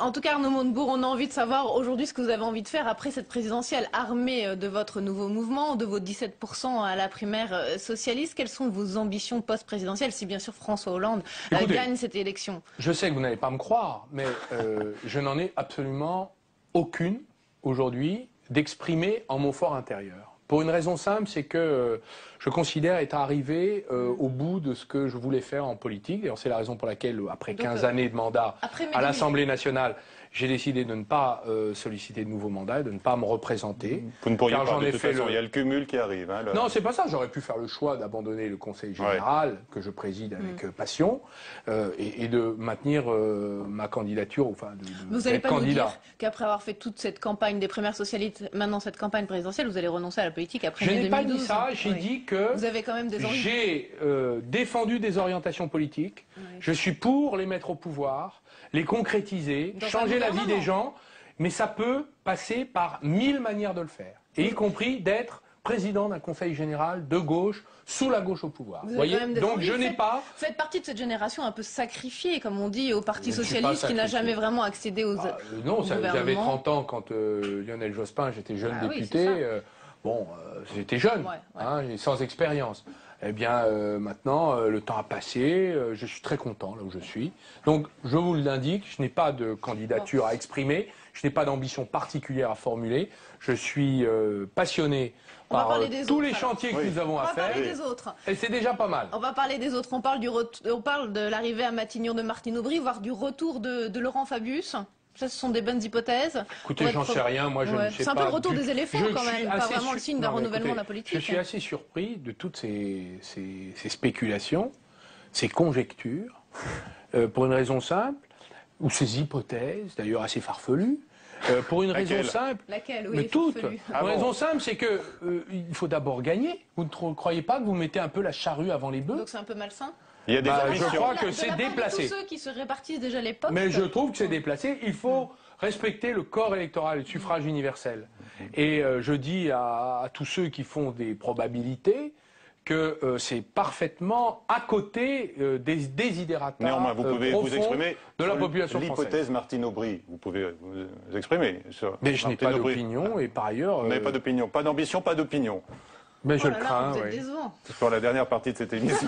en tout cas, Arnaud Montebourg, on a envie de savoir aujourd'hui ce que vous avez envie de faire après cette présidentielle, armée de votre nouveau mouvement, de vos 17% à la primaire socialiste. Quelles sont vos ambitions post-présidentielles, si bien sûr François Hollande gagne cette élection? Je sais que vous n'allez pas me croire, mais je n'en ai absolument aucune aujourd'hui d'exprimer en mon fort intérieur. Pour une raison simple, c'est que je considère être arrivé au bout de ce que je voulais faire en politique. D'ailleurs, c'est la raison pour laquelle, après 15 années de mandat à l'Assemblée nationale, j'ai décidé de ne pas solliciter de nouveaux mandats, de ne pas me représenter. Vous ne pourriez pas, de toute façon, il y a le cumul qui arrive. Hein, Non, c'est pas ça. J'aurais pu faire le choix d'abandonner le Conseil général, que je préside avec passion, et de maintenir ma candidature, enfin vous n'allez pas nous dire qu'après avoir fait toute cette campagne des primaires socialistes, maintenant cette campagne présidentielle, vous allez renoncer à la politique après 2012? Je n'ai pas dit ça. J'ai dit que vous avez quand même des envies. J'ai défendu des orientations politiques. Je suis pour les mettre au pouvoir, les concrétiser, changer la vie des gens, mais ça peut passer par 1000 manières de le faire, et y compris d'être président d'un conseil général de gauche, sous la gauche au pouvoir. Vous voyez, donc je n'ai pas... Vous faites partie de cette génération un peu sacrifiée, comme on dit, au Parti socialiste, qui n'a jamais vraiment accédé aux non, j'avais 30 ans quand Lionel Jospin, j'étais jeune député. J'étais jeune, sans expérience. Eh bien, maintenant, le temps a passé, je suis très content là où je suis. Donc, je vous l'indique, je n'ai pas de candidature à exprimer, je n'ai pas d'ambition particulière à formuler. Je suis passionné par tous les chantiers que nous avons à faire. On va parler des autres. Et c'est déjà pas mal. On va parler des autres. On parle de l'arrivée à Matignon de Martine Aubry, voire du retour de Laurent Fabius. Ça, ce sont des bonnes hypothèses. Écoutez, j'en sais rien. Moi, je ne sais pas. C'est un peu le retour des éléphants, quand même. Pas vraiment le signe d'un renouvellement de la politique. Je suis assez surpris de toutes ces spéculations, ces conjectures, pour une raison simple, ou ces hypothèses, d'ailleurs assez farfelues. Pour une raison simple. Laquelle? Oui, mais toutes. Pour une raison simple, c'est que il faut d'abord gagner. Vous ne croyez pas que vous mettez un peu la charrue avant les bœufs? Donc c'est un peu malsain? Il y a des je crois que c'est déplacé. De tous ceux qui se répartissent déjà les postes. Mais je trouve que c'est déplacé. Il faut respecter le corps électoral, le suffrage universel. Et je dis à tous ceux qui font des probabilités que c'est parfaitement à côté des désidérateurs. Néanmoins, vous pouvez vous exprimer de la population française. L'hypothèse Martine Aubry, vous pouvez vous exprimer sur. Mais je n'ai pas d'opinion et par ailleurs. Vous n'avez pas d'opinion, pas d'ambition, pas d'opinion. Mais je le crains, oui. Pour la dernière partie de cette émission.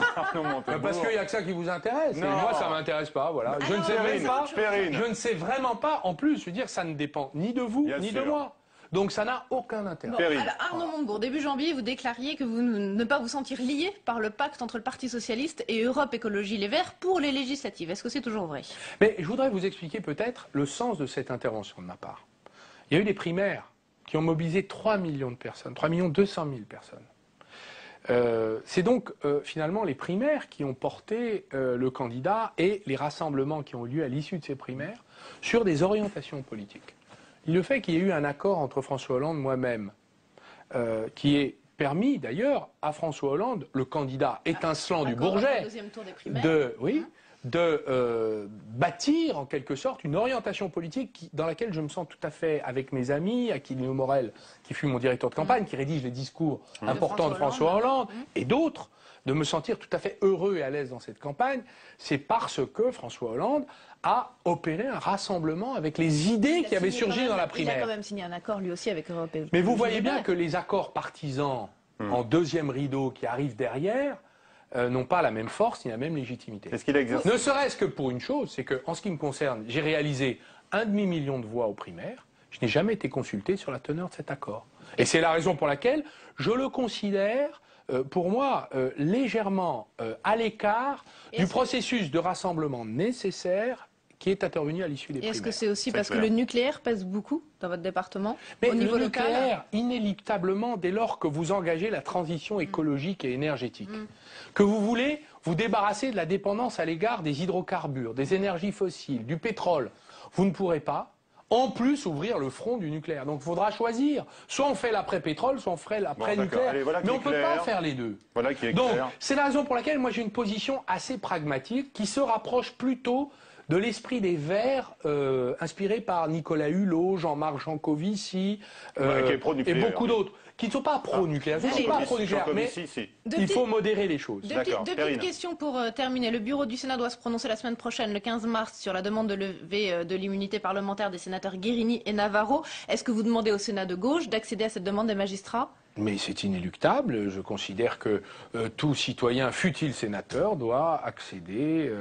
Parce qu'il n'y a que ça qui vous intéresse. Et moi, ça ne m'intéresse pas. Voilà. Je ne sais même pas. Je ne sais vraiment pas. En plus, je veux dire, ça ne dépend ni de vous, ni de moi. Donc ça n'a aucun intérêt. Alors, Arnaud Montebourg, début janvier, vous déclariez que vous ne pas vous sentir lié par le pacte entre le Parti socialiste et Europe Écologie Les Verts pour les législatives. Est-ce que c'est toujours vrai? Mais je voudrais vous expliquer peut-être le sens de cette intervention de ma part. Il y a eu des primaires qui ont mobilisé 3 millions de personnes, 3 200 000 personnes. C'est donc finalement les primaires qui ont porté le candidat et les rassemblements qui ont eu lieu à l'issue de ces primaires sur des orientations politiques. le fait qu'il y ait eu un accord entre François Hollande et moi-même, qui est permis d'ailleurs à François Hollande, le candidat étincelant du Bourget, de bâtir en quelque sorte une orientation politique dans laquelle je me sens tout à fait avec mes amis, Aquilino Morel, qui fut mon directeur de campagne, qui rédige les discours importants de François Hollande, et d'autres, de me sentir tout à fait heureux et à l'aise dans cette campagne, c'est parce que François Hollande a opéré un rassemblement avec les idées qui avaient surgi dans la primaire. Il a quand même signé un accord lui aussi avec Europe. Mais vous voyez bien que les accords partisans en deuxième rideau qui arrivent derrière n'ont pas la même force ni la même légitimité. Est-ce qu'il exerce... Ne serait-ce que pour une chose, c'est qu'en ce qui me concerne, j'ai réalisé 1,5 million de voix aux primaires. Je n'ai jamais été consulté sur la teneur de cet accord. Et c'est la raison pour laquelle je le considère, pour moi, légèrement à l'écart du processus de rassemblement nécessaire qui est intervenu à l'issue des primaires. Est-ce que c'est aussi parce que le nucléaire pèse beaucoup dans votre département, au niveau le local? nucléaire, inéluctablement, dès lors que vous engagez la transition écologique et énergétique, que vous voulez vous débarrasser de la dépendance à l'égard des hydrocarbures, des énergies fossiles, du pétrole, vous ne pourrez pas en plus ouvrir le front du nucléaire. Donc il faudra choisir. Soit on fait l'après-pétrole, soit on ferait l'après-nucléaire. Mais on ne peut pas faire les deux. Voilà qui est Donc clair. c'est la raison pour laquelle moi j'ai une position assez pragmatique qui se rapproche plutôt de l'esprit des Verts inspiré par Nicolas Hulot, Jean-Marc Jancovici et beaucoup d'autres, qui ne sont pas pro-nucléaire. Je ne suis pas pro-nucléaire, mais il faut modérer les choses. Deux petites questions pour terminer. Le bureau du Sénat doit se prononcer la semaine prochaine, le 15 mars, sur la demande de levée de l'immunité parlementaire des sénateurs Guérini et Navarro. Est-ce que vous demandez au Sénat de gauche d'accéder à cette demande des magistrats ? Mais c'est inéluctable. Je considère que tout citoyen, fût-il sénateur, doit accéder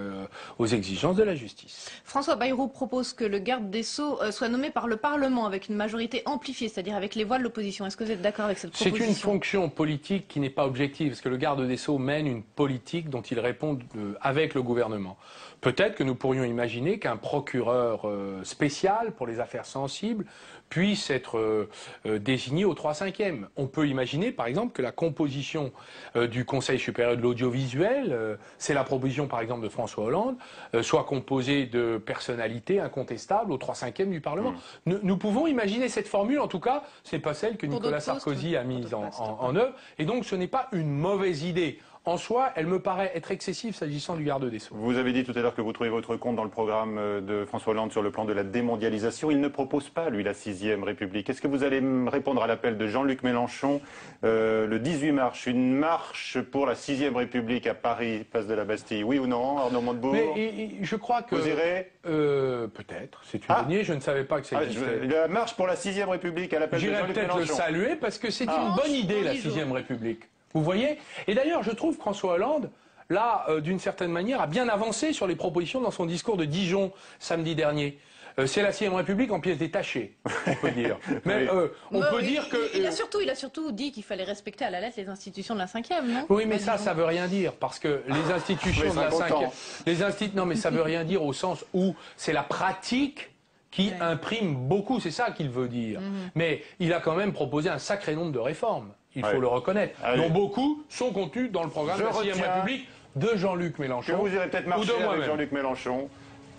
aux exigences de la justice. François Bayrou propose que le garde des Sceaux soit nommé par le Parlement avec une majorité amplifiée, c'est-à-dire avec les voix de l'opposition. Est-ce que vous êtes d'accord avec cette proposition ? C'est une fonction politique qui n'est pas objective, parce que le garde des Sceaux mène une politique dont il répond avec le gouvernement. Peut-être que nous pourrions imaginer qu'un procureur spécial pour les affaires sensibles puisse être désigné au 3/5e. On peut imaginer, par exemple, que la composition du Conseil supérieur de l'audiovisuel, c'est la proposition, par exemple, de François Hollande, soit composée de personnalités incontestables au 3/5e du Parlement. Nous pouvons imaginer cette formule, en tout cas, c'est pas celle que Nicolas Sarkozy a mise en œuvre, et donc ce n'est pas une mauvaise idée. En soi, elle me paraît être excessive s'agissant du garde des Sceaux. Vous avez dit tout à l'heure que vous trouvez votre compte dans le programme de François Hollande sur le plan de la démondialisation. Il ne propose pas, lui, la 6e République. Est-ce que vous allez me répondre à l'appel de Jean-Luc Mélenchon le 18 mars, une marche pour la 6e République à Paris, place de la Bastille? Oui ou non, Arnaud Montebourg? Mais je crois que... Vous irez peut-être. C'est une bonne idée. Je ne savais pas que ça existait. La marche pour la 6e République à l'appel de Jean-Luc Mélenchon. J'irai peut-être le saluer parce que c'est une bonne idée, la 6e République. Vous voyez? Et d'ailleurs, je trouve François Hollande, là, d'une certaine manière, a bien avancé sur les propositions dans son discours de Dijon samedi dernier. C'est la 6e République en pièces détachées, on peut dire. Mais on peut dire que... Il a surtout dit qu'il fallait respecter à la lettre les institutions de la 5e, non? Oui, mais ça veut rien dire, parce que les institutions de la 5e... Non, mais ça veut rien dire au sens où c'est la pratique qui imprime beaucoup, c'est ça qu'il veut dire. Mais il a quand même proposé un sacré nombre de réformes. Il faut le reconnaître. Dont beaucoup sont contenus dans le programme de la 6e République de Jean-Luc Mélenchon. Que vous irez peut-être marcher avec Jean-Luc Mélenchon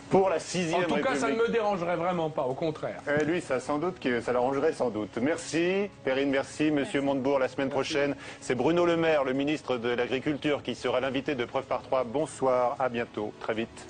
pour la 6e République. En tout cas, ça ne me dérangerait vraiment pas, au contraire. Lui, ça l'arrangerait sans doute. Merci, Perrine, merci. Monsieur Montebourg, la semaine prochaine, c'est Bruno Le Maire, le ministre de l'Agriculture, qui sera l'invité de Preuve par 3. Bonsoir, à bientôt, très vite.